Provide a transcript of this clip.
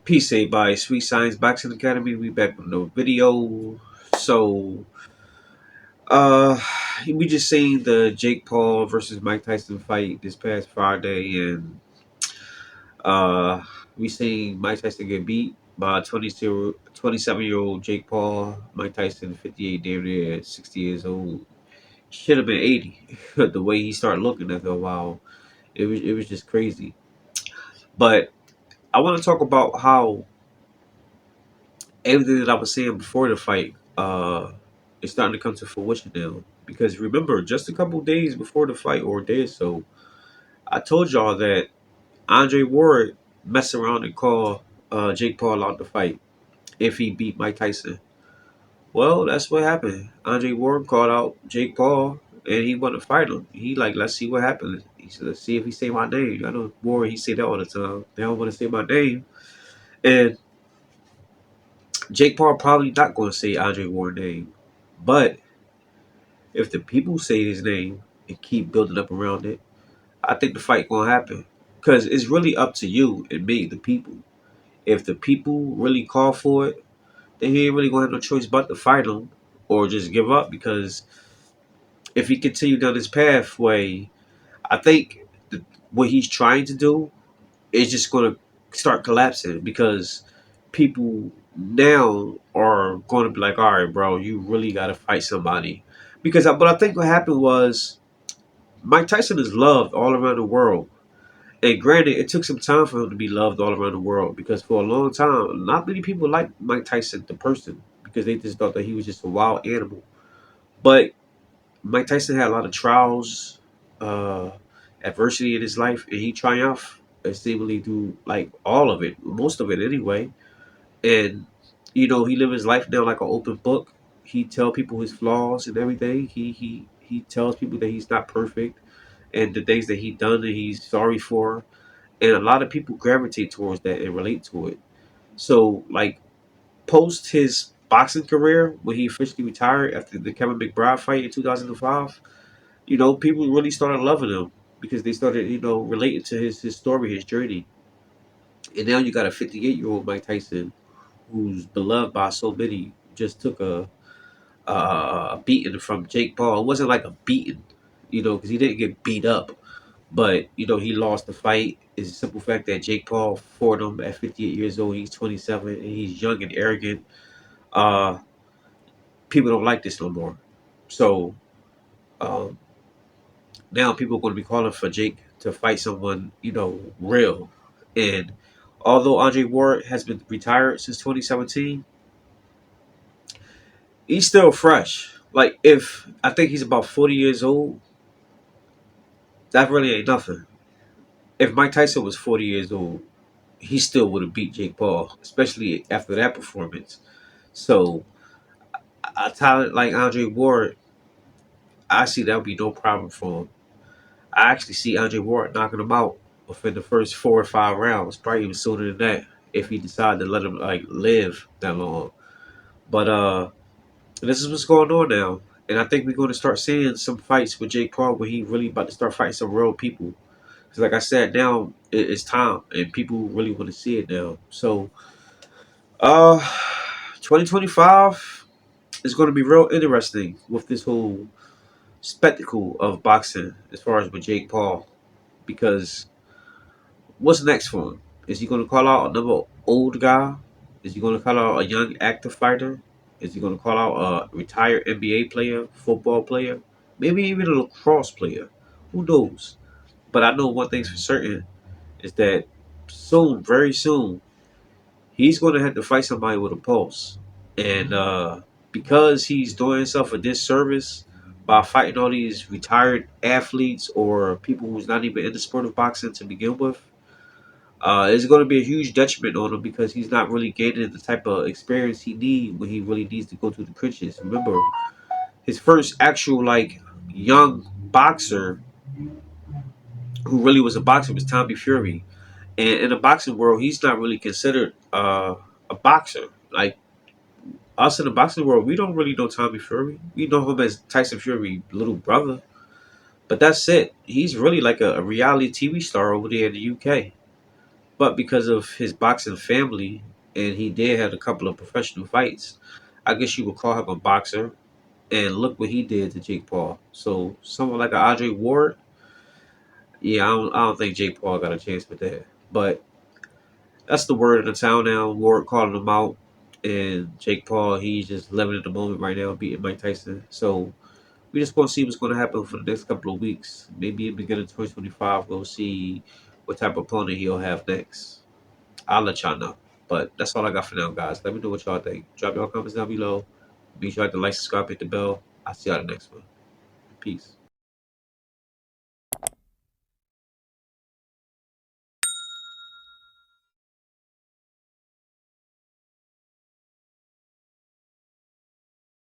Peace, by Sweet Science Boxing Academy. We back with no video. So, uh, we just seen the Jake Paul versus Mike Tyson fight this past Friday, and uh, we seen Mike Tyson get beat by 27-year-old Jake Paul. Mike Tyson, 58, damn near 60 years old. Should have been 80. The way he started looking after a while, it was just crazy. But I want to talk about how everything that I was saying before the fight is starting to come to fruition now. Because remember, just a couple days before the fight, or a day or so, I told y'all that Andre Ward messed around and called Jake Paul out to fight if he beat Mike Tyson. Well, that's what happened. Andre Ward called out Jake Paul and he wanted to fight him. He like, let's see what happens. He said, let's see if he say my name. I know Ward, he say that all the time. They don't want to say my name. And Jake Paul probably not going to say Andre Ward's name. But if the people say his name and keep building up around it, I think the fight gonna happen. Because it's really up to you and me, the people. If the people really call for it, then he ain't really gonna have no choice but to fight him or just give up. Because if he continue down this pathway, I think what he's trying to do is just gonna start collapsing because people now are going to be like, all right, bro, you really got to fight somebody. Because but I think what happened was Mike Tyson is loved all around the world. And granted, it took some time for him to be loved all around the world because for a long time, not many people liked Mike Tyson, the person, because they just thought that he was just a wild animal. But Mike Tyson had a lot of trials, uh, adversity in his life, and he triumphed seemingly through like all of it, most of it anyway. And he lived his life now like an open book. He tell people his flaws and everything. He tells people that he's not perfect and the things that he done and he's sorry for. And a lot of people gravitate towards that and relate to it. So like post his boxing career when he officially retired after the Kevin McBride fight in 2005, people really started loving him because they started, relating to his story, his journey. And now you got a 58-year-old Mike Tyson who's beloved by so many, just took a beating from Jake Paul. It wasn't like a beating, because he didn't get beat up, but he lost the fight. It's a simple fact that Jake Paul fought him at 58 years old. He's 27 and he's young and arrogant. Uh, People don't like this no more. So um, now people are going to be calling for Jake to fight someone, real. And although Andre Ward has been retired since 2017, he's still fresh. Like if I think he's about 40 years old, that really ain't nothing. If Mike Tyson was 40 years old, he still would have beat Jake Paul, especially after that performance. So a talent like Andre Ward, I see that would be no problem for him. I actually see Andre Ward knocking him out within the first 4 or 5 rounds, probably even sooner than that, if he decided to let him like live that long. But this is what's going on now. And I think we're going to start seeing some fights with Jake Paul where he really about to start fighting some real people. Because like I said, now it's time and people really want to see it now. So, uh, 2025 is going to be real interesting with this whole spectacle of boxing as far as with Jake Paul. Because what's next for him? Is he going to call out another old guy? Is he going to call out a young active fighter? Is he going to call out a retired NBA player, football player, maybe even a lacrosse player? Who knows? But I know one thing's for certain is that soon, very soon, he's going to have to fight somebody with a pulse. And because he's doing himself a disservice by fighting all these retired athletes or people who's not even in the sport of boxing to begin with, it's going to be a huge detriment on him because he's not really gaining the type of experience he needs when he really needs to go to the trenches. Remember, his first actual like young boxer who really was a boxer was Tommy Fury, and in the boxing world, he's not really considered a boxer. Like us in the boxing world, we don't really know Tommy Fury. We know him as Tyson Fury, little brother, but that's it. He's really like a reality TV star over there in the UK. But because of his boxing family, and he did have a couple of professional fights, I guess you would call him a boxer. And look what he did to Jake Paul. So someone like a Andre Ward, yeah, I don't think Jake Paul got a chance with that. But that's the word of the town now. Ward calling him out, and Jake Paul, he's just living in the moment right now, beating Mike Tyson. So we just gonna see what's gonna happen for the next couple of weeks. Maybe in the beginning of 2025, we'll see what type of opponent he'll have next. I'll let y'all know. But that's all I got for now, guys. Let me know what y'all think. Drop your comments down below. Be sure to like, subscribe, hit the bell. I'll see y'all the next one. Peace.